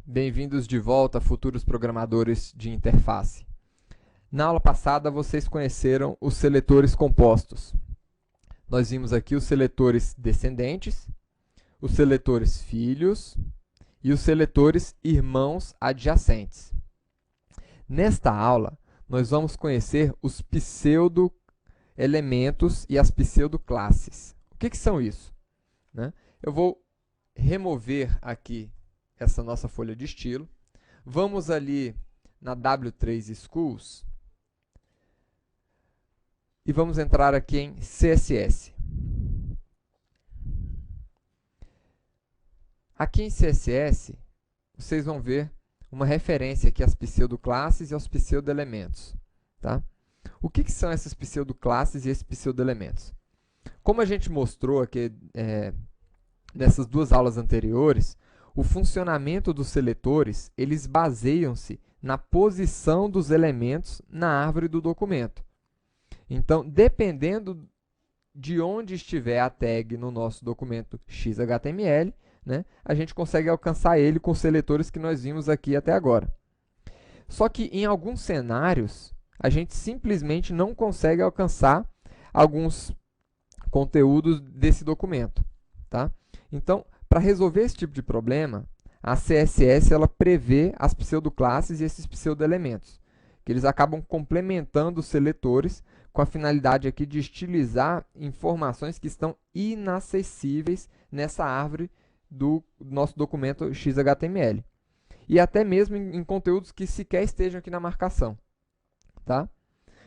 Bem-vindos de volta, futuros programadores de interface. Na aula passada, vocês conheceram os seletores compostos. Nós vimos aqui os seletores descendentes, os seletores filhos e os seletores irmãos adjacentes. Nesta aula, nós vamos conhecer os pseudo-elementos e as pseudo-classes. O que são isso? Eu vou remover aqui essa nossa folha de estilo. Vamos ali na W3 Schools e vamos entrar aqui em CSS. Aqui em CSS, vocês vão ver uma referência aqui às pseudoclasses e aos pseudo-elementos. Tá? O que são essas pseudoclasses e esses pseudo-elementos? Como a gente mostrou aqui nessas duas aulas anteriores, o funcionamento dos seletores, eles baseiam-se na posição dos elementos na árvore do documento. Então, dependendo de onde estiver a tag no nosso documento XHTML, a gente consegue alcançar ele com os seletores que nós vimos aqui até agora. Só que em alguns cenários, a gente simplesmente não consegue alcançar alguns conteúdos desse documento. Tá? Então, para resolver esse tipo de problema, a CSS ela prevê as pseudoclasses e esses pseudoelementos, que eles acabam complementando os seletores com a finalidade aqui de estilizar informações que estão inacessíveis nessa árvore do nosso documento XHTML. E até mesmo em conteúdos que sequer estejam aqui na marcação. Tá?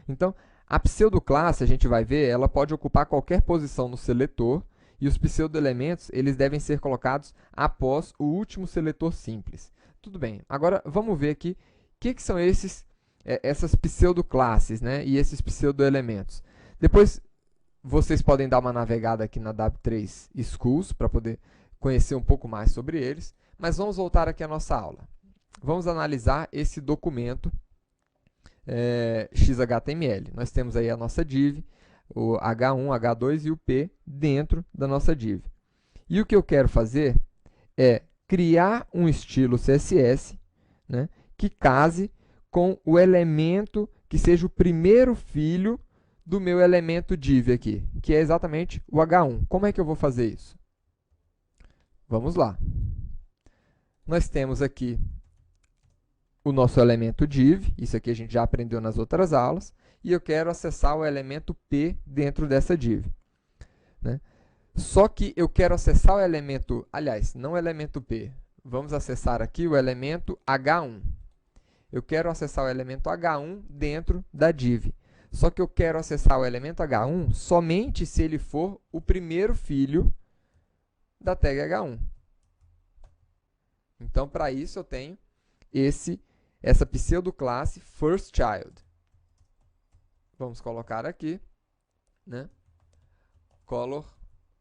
Então, a pseudoclasse, a gente vai ver, ela pode ocupar qualquer posição no seletor, e os pseudoelementos eles devem ser colocados após o último seletor simples. Tudo bem, agora vamos ver aqui o que são essas pseudoclasses, e esses pseudoelementos. Depois vocês podem dar uma navegada aqui na W3 Schools para poder conhecer um pouco mais sobre eles, mas vamos voltar aqui à nossa aula. Vamos analisar esse documento XHTML. Nós temos aí a nossa div, o H1, H2 e o P dentro da nossa div. E o que eu quero fazer é criar um estilo CSS que case com o elemento que seja o primeiro filho do meu elemento div aqui, que é exatamente o H1. Como é que eu vou fazer isso? Vamos lá. Nós temos aqui o nosso elemento div, isso aqui a gente já aprendeu nas outras aulas, e eu quero acessar o elemento P dentro dessa div. Só que eu quero acessar o elemento, aliás, não o elemento P, vamos acessar aqui o elemento H1. Eu quero acessar o elemento H1 dentro da div. Só que eu quero acessar o elemento H1 somente se ele for o primeiro filho da tag H1. Então, para isso, eu tenho essa pseudoclasse firstChild. Vamos colocar aqui, color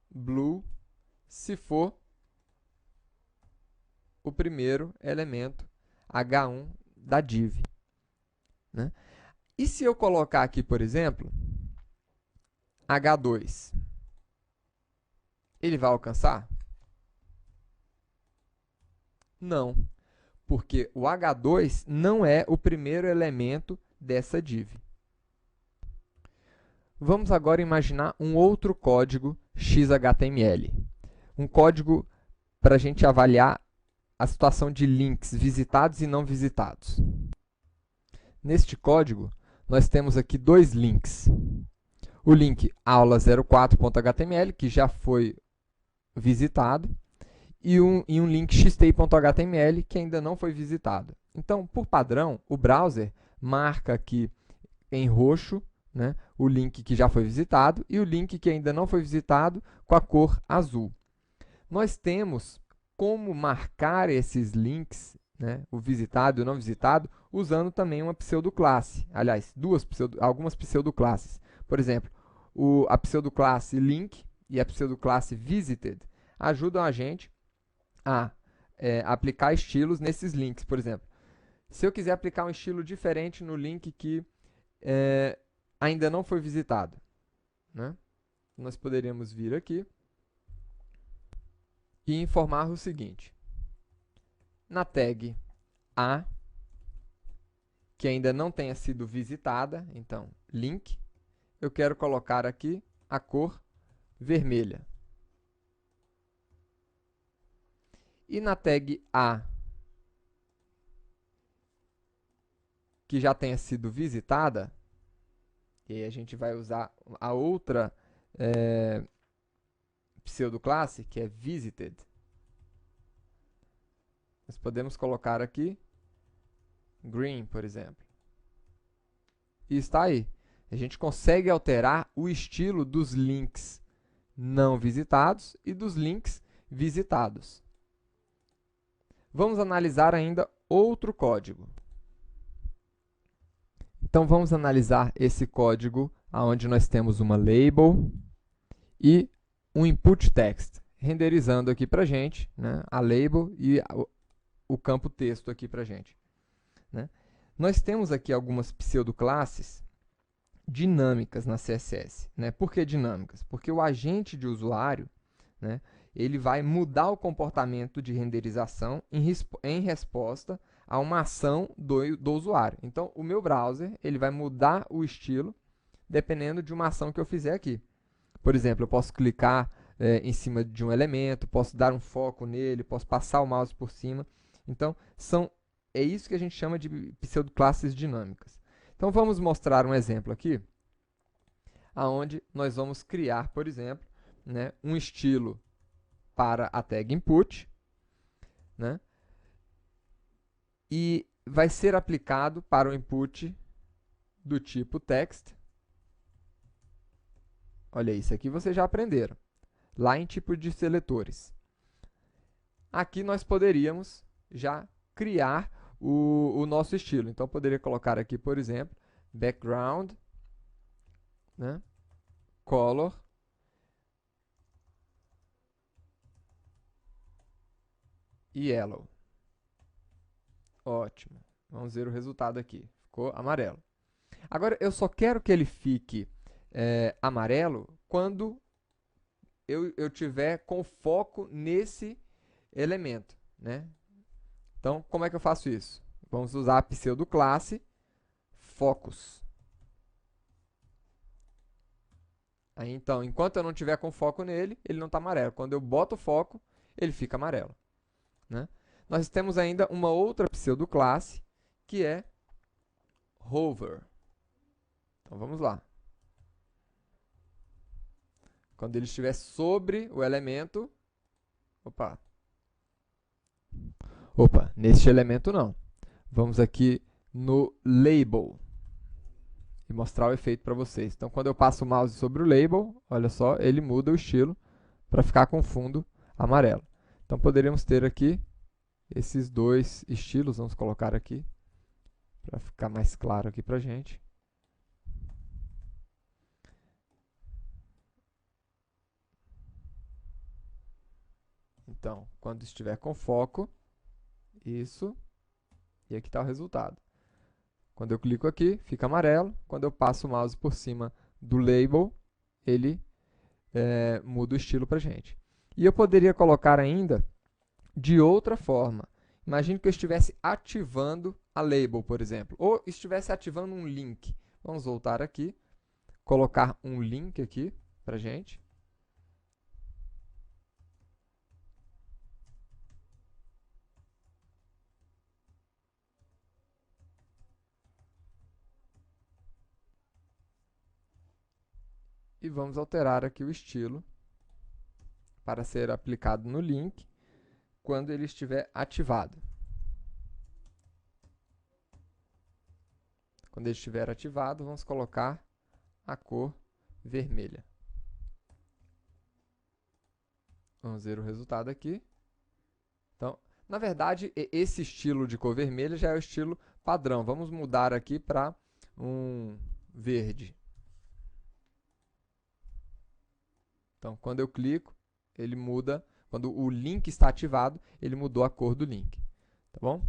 blue, se for o primeiro elemento H1 da div. E se eu colocar aqui, por exemplo, H2, ele vai alcançar? Não, porque o H2 não é o primeiro elemento dessa div. Vamos agora imaginar um outro código XHTML. Um código para a gente avaliar a situação de links visitados e não visitados. Neste código, nós temos aqui dois links. O link aula04.html, que já foi visitado, e um link xt.html, que ainda não foi visitado. Então, por padrão, o browser marca aqui em roxo o link que já foi visitado e o link que ainda não foi visitado com a cor azul. Nós temos como marcar esses links, o visitado e o não visitado, usando também uma pseudoclasse. Aliás, algumas pseudoclasses. Por exemplo, a pseudoclasse link e a pseudoclasse visited ajudam a gente a aplicar estilos nesses links. Por exemplo, se eu quiser aplicar um estilo diferente no link que ainda não foi visitado, nós poderíamos vir aqui e informar o seguinte: na tag A, que ainda não tenha sido visitada, então link, eu quero colocar aqui a cor vermelha. E na tag A, que já tenha sido visitada, e aí a gente vai usar a outra pseudoclasse, que é visited. Nós podemos colocar aqui green, por exemplo. E está aí. A gente consegue alterar o estilo dos links não visitados e dos links visitados. Vamos analisar ainda outro código. Então, vamos analisar esse código onde nós temos uma label e um input text, renderizando aqui para a gente, né, a label e o campo texto aqui para a gente. Né? Nós temos aqui algumas pseudoclasses dinâmicas na CSS. Né? Por que dinâmicas? Porque o agente de usuário, né, ele vai mudar o comportamento de renderização em resposta a uma ação do usuário. Então, o meu browser ele vai mudar o estilo dependendo de uma ação que eu fizer aqui. Por exemplo, eu posso clicar em cima de um elemento, posso dar um foco nele, posso passar o mouse por cima. Então, é isso que a gente chama de pseudoclasses dinâmicas. Então, vamos mostrar um exemplo aqui, onde nós vamos criar, por exemplo, né, um estilo para a tag input, né, e vai ser aplicado para o input do tipo text. Olha, isso aqui vocês já aprenderam, lá em tipo de seletores. Aqui nós poderíamos já criar o nosso estilo. Então, eu poderia colocar aqui, por exemplo, background, né, color, e yellow. Ótimo. Vamos ver o resultado aqui. Ficou amarelo. Agora, eu só quero que ele fique amarelo quando eu tiver com foco nesse elemento. Né? Então, como é que eu faço isso? Vamos usar a pseudoclasse focus. Aí, então, enquanto eu não tiver com foco nele, ele não está amarelo. Quando eu boto o foco, ele fica amarelo. Né? Nós temos ainda uma outra pseudoclasse, que é hover. Então, vamos lá. Quando ele estiver sobre o elemento... Opa, neste elemento não. Vamos aqui no label e mostrar o efeito para vocês. Então, quando eu passo o mouse sobre o label, olha só, ele muda o estilo para ficar com fundo amarelo. Então, poderíamos ter aqui esses dois estilos. Vamos colocar aqui para ficar mais claro aqui para a gente. Então, quando estiver com foco, isso, e aqui está o resultado. Quando eu clico aqui, fica amarelo. Quando eu passo o mouse por cima do label, ele muda o estilo para a gente. E eu poderia colocar ainda de outra forma. Imagine que eu estivesse ativando a label, por exemplo, ou estivesse ativando um link. Vamos voltar aqui, colocar um link aqui para a gente. E vamos alterar aqui o estilo para ser aplicado no link quando ele estiver ativado. Quando ele estiver ativado, vamos colocar a cor vermelha. Vamos ver o resultado aqui. Então, na verdade, esse estilo de cor vermelha já é o estilo padrão. Vamos mudar aqui para um verde. Então, quando eu clico, ele muda. Quando o link está ativado, ele mudou a cor do link. Tá bom?